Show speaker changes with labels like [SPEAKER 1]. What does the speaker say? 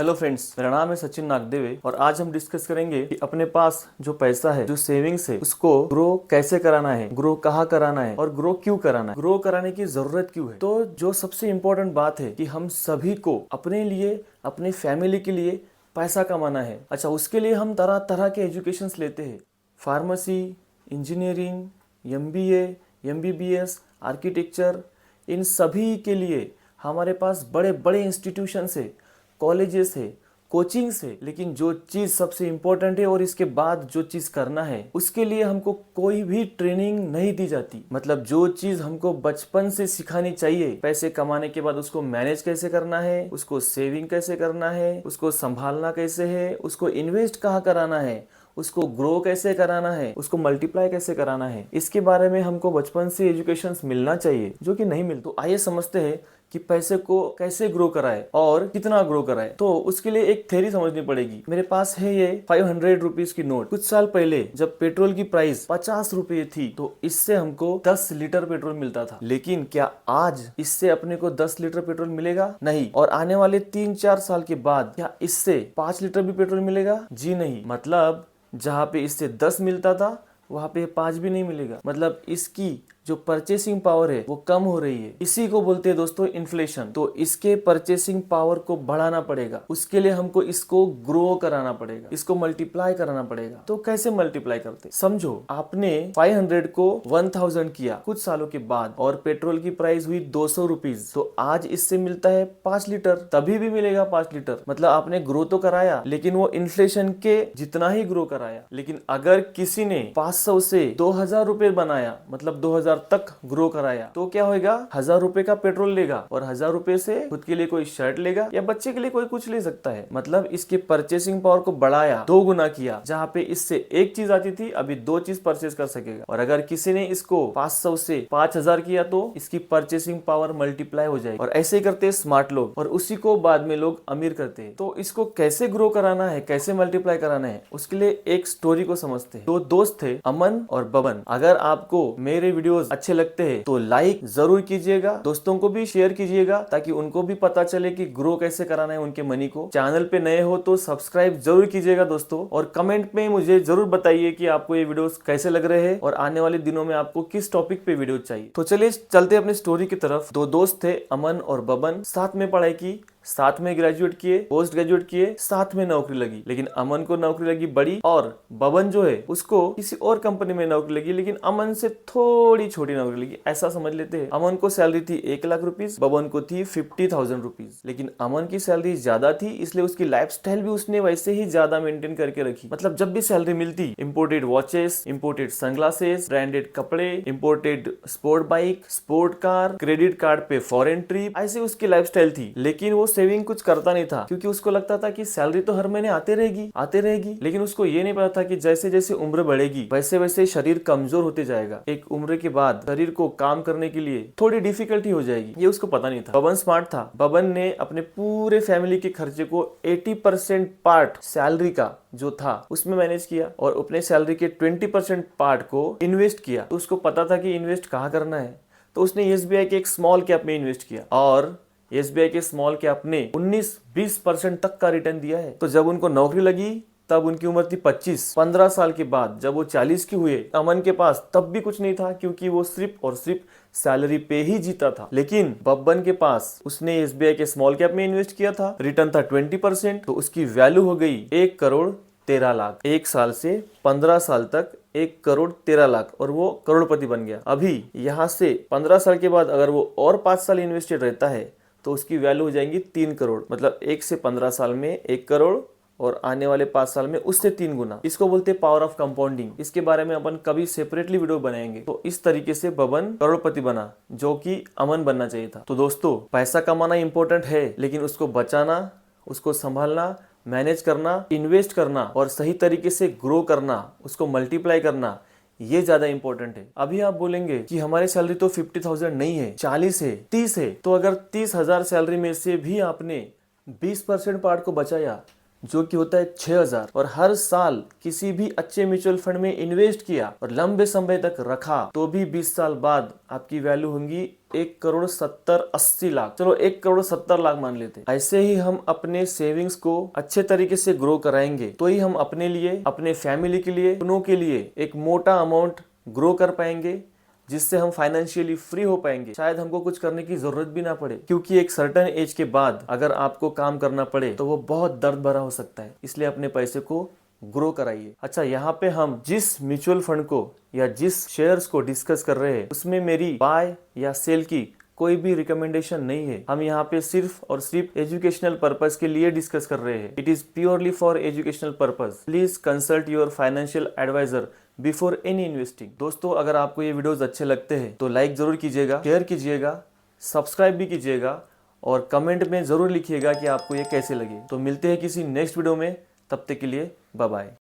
[SPEAKER 1] Hello friends, मेरा नाम है सचिन नागदेवे और आज हम डिस्कस करेंगे कि अपने पास जो पैसा है, जो सेविंग्स है, उसको ग्रो कैसे कराना है, ग्रो कहाँ कराना है और ग्रो क्यों कराना है, ग्रो कराने की जरूरत क्यों है। तो जो सबसे इम्पोर्टेंट बात है कि हम सभी को अपने लिए, अपनी फैमिली के लिए पैसा कमाना है। अच्छा, उसके लिए हम तरह तरह के एजुकेशंस लेते हैं, pharmacy, engineering, MBA, MBBS, architecture, इन सभी के लिए हमारे पास बड़े बड़े इंस्टीट्यूशंस है, कॉलेजेस है, कोचिंग्स है। लेकिन जो चीज़ सबसे इम्पोर्टेंट है और इसके बाद जो चीज़ करना है, उसके लिए हमको कोई भी ट्रेनिंग नहीं दी जाती। मतलब जो चीज़ हमको बचपन से सिखानी चाहिए, पैसे कमाने के बाद उसको मैनेज कैसे करना है, उसको सेविंग कैसे करना है, उसको संभालना कैसे है, उसको इन्वेस्ट कहाँ कराना है, उसको ग्रो कैसे कराना है, उसको मल्टीप्लाई कैसे कराना है, इसके बारे में हमको बचपन से एजुकेशन मिलना चाहिए, जो कि नहीं मिलता। तो आइए समझते हैं कि पैसे को कैसे ग्रो कराए और कितना ग्रो कराए। तो उसके लिए एक थ्योरी समझनी पड़ेगी। मेरे पास है ये 500 रुपीज की नोट। कुछ साल पहले जब पेट्रोल की प्राइस 50 रुपए थी, तो इससे हमको 10 लीटर पेट्रोल मिलता था। लेकिन क्या आज इससे अपने को 10 लीटर पेट्रोल मिलेगा? नहीं। और आने वाले 3-4 साल के बाद क्या इससे 5 लीटर भी पेट्रोल मिलेगा? जी नहीं। मतलब जहाँ पे इससे 10 मिलता था, वहां पे 5 भी नहीं मिलेगा। मतलब इसकी जो परचेसिंग पावर है वो कम हो रही है। इसी को बोलते हैं दोस्तों इन्फ्लेशन। तो इसके परचेसिंग पावर को बढ़ाना पड़ेगा। उसके लिए हमको इसको ग्रो कराना पड़ेगा, इसको मल्टीप्लाई कराना पड़ेगा। तो कैसे मल्टीप्लाई करते? समझो आपने 500 को 1000 किया कुछ सालों के बाद और पेट्रोल की प्राइस हुई 200 रुपीज। तो आज इससे मिलता है 5 लीटर, तभी भी मिलेगा 5 लीटर। मतलब आपने ग्रो तो कराया, लेकिन वो इन्फ्लेशन के जितना ही ग्रो कराया। लेकिन अगर किसी ने 500 से 2000 रुपए बनाया, मतलब 2000 तक ग्रो कराया, तो क्या होगा? 1000 रुपए का पेट्रोल लेगा और 1000 रुपए से खुद के लिए कोई शर्ट लेगा या बच्चे के लिए कोई कुछ ले सकता है। मतलब इसके परचेसिंग पावर को बढ़ाया, 2 गुना किया। जहाँ पे इससे एक चीज आती थी, अभी 2 चीज परचेस कर सकेगा। और अगर किसी ने इसको 500 से 5000 किया, तो इसकी परचेसिंग पावर मल्टीप्लाई हो जाएगी। और ऐसे ही करते हैं स्मार्ट लोग, और उसी को बाद में लोग अमीर करते हैं। तो इसको कैसे ग्रो कराना है, कैसे मल्टीप्लाई कराना है, उसके लिए एक स्टोरी को समझते हैं। 2 दोस्त थे, अमन और बबन। अगर आपको मेरे वीडियोस अच्छे लगते हैं तो लाइक जरूर कीजिएगा, दोस्तों को भी शेयर कीजिएगा, ताकि उनको भी पता चले कि ग्रो कैसे कराना है उनके मनी को। चैनल पे नए हो तो सब्सक्राइब जरूर कीजिएगा दोस्तों, और कमेंट में मुझे जरूर बताइए कि आपको ये वीडियोस कैसे लग रहे हैं और आने वाले दिनों में आपको किस टॉपिक पे वीडियो चाहिए। तो चलिए चलते अपनी स्टोरी की तरफ। 2 दोस्त थे, अमन और बबन। साथ में पढ़ाई की, साथ में ग्रेजुएट किए, पोस्ट ग्रेजुएट किए, साथ में नौकरी लगी। लेकिन अमन को नौकरी लगी बड़ी, और बबन जो है उसको किसी और कंपनी में नौकरी लगी, लेकिन अमन से थोड़ी छोटी नौकरी लगी। ऐसा समझ लेते हैं। अमन को सैलरी थी 1 लाख रुपीज, बबन को थी 50,000 रुपीज। लेकिन अमन की सैलरी ज्यादा थी, इसलिए उसकी लाइफस्टाइल भी उसने वैसे ही ज्यादा मेंटेन करके रखी। मतलब जब भी सैलरी मिलती, imported watches, imported sunglasses, branded कपड़े, imported sport bike, sport car, credit card पे फॉरेन ट्रिप, ऐसी उसकी लाइफस्टाइल थी। लेकिन वो सेविंग कुछ करता नहीं था, क्योंकि उसको लगता था कि सैलरी तो हर महीने आते रहेगी। लेकिन उसको ये नहीं पता था कि जैसे जैसे उम्र बढ़ेगी, वैसे वैसे शरीर कमजोर होते जाएगा। एक उम्र के बाद शरीर को काम करने के लिए थोड़ी डिफिकल्टी हो जाएगी, ये उसको पता नहीं था। बबन स्मार्ट था। बबन ने अपने पूरे फैमिली के खर्चे को 80% पार्ट सैलरी का जो था उसमें मैनेज किया, और अपने सैलरी के 20% पार्ट को इन्वेस्ट किया। तो उसको पता था कि इन्वेस्ट कहाँ करना है। तो उसने SBI के एक स्मॉल कैप में इन्वेस्ट किया, और SBI के स्मॉल कैप ने 19-20% तक का रिटर्न दिया है। तो जब उनको नौकरी लगी, तब उनकी उम्र थी 25। 15 साल के बाद जब वो 40 के हुए, अमन के पास तब भी कुछ नहीं था, क्योंकि वो सिर्फ और सिर्फ सैलरी पे ही जीता था। लेकिन बब्बन के पास, उसने SBI के स्मॉल कैप में इन्वेस्ट किया था, रिटर्न था 20%, तो उसकी वैल्यू हो गई 1 करोड़ 13 लाख। 1 साल से 15 साल तक 1 करोड़ 13 लाख, और वो करोड़पति बन गया। अभी यहाँ से 15 साल के बाद अगर वो और 5 साल इन्वेस्टेड रहता है, तो उसकी वैल्यू हो जाएंगी 3 करोड़। मतलब 1 से 15 साल में 1 करोड़, और आने वाले 5 साल में उससे 3 गुना। इसको बोलते हैं पावर ऑफ कंपाउंडिंग। इसके बारे में अपन कभी सेपरेटली वीडियो बनाएंगे। तो इस तरीके से बबन करोड़पति बना, जो कि अमन बनना चाहिए था। तो दोस्तों, पैसा कमाना इंपॉर्टेंट है, लेकिन उसको बचाना, उसको संभालना, मैनेज करना, इन्वेस्ट करना और सही तरीके से ग्रो करना, उसको मल्टीप्लाई करना, ये ज्यादा इंपॉर्टेंट है। अभी आप बोलेंगे कि हमारी सैलरी तो 50,000 नहीं है, 40 है, 30 है। तो अगर 30,000 सैलरी में से भी आपने 20% पार्ट को बचाया, जो कि होता है 6,000, और हर साल किसी भी अच्छे म्यूचुअल फंड में इन्वेस्ट किया और लंबे समय तक रखा तो भी 20 साल बाद आपकी वैल्यू होंगी 1,70,80,00,000। चलो 1,70,00,000 मान लेते। ऐसे ही हम अपने सेविंग्स को अच्छे तरीके से ग्रो कराएंगे तो ही हम अपने लिए, अपने फैमिली के लिए, अपनों के लिए एक मोटा अमाउंट ग्रो कर पाएंगे, जिससे हम फाइनेंशियली फ्री हो पाएंगे। शायद हमको कुछ करने की जरूरत भी ना पड़े, क्योंकि एक सर्टेन एज के बाद अगर आपको काम करना पड़े तो वो बहुत दर्द भरा हो सकता है। इसलिए अपने पैसे को ग्रो कराइए। अच्छा, यहाँ पे हम जिस म्यूचुअल फंड को या जिस शेयर्स को डिस्कस कर रहे हैं उसमें मेरी बाय या सेल की कोई भी रिकमेंडेशन नहीं है। हम यहाँ पे सिर्फ और सिर्फ एजुकेशनल पर्पस के लिए डिस्कस कर रहे हैं। It is purely for educational purpose. Please consult your financial adviser before any investing. दोस्तों, अगर आपको ये वीडियोस अच्छे लगते हैं तो लाइक जरूर कीजिएगा, शेयर कीजिएगा, सब्सक्राइब भी कीजिएगा और कमेंट में जरूर लिखिएगा कि आपको ये कैसे लगे। तो मिलते हैं किसी नेक्स्ट वीडियो में, तब तक के लिए बाय बाय।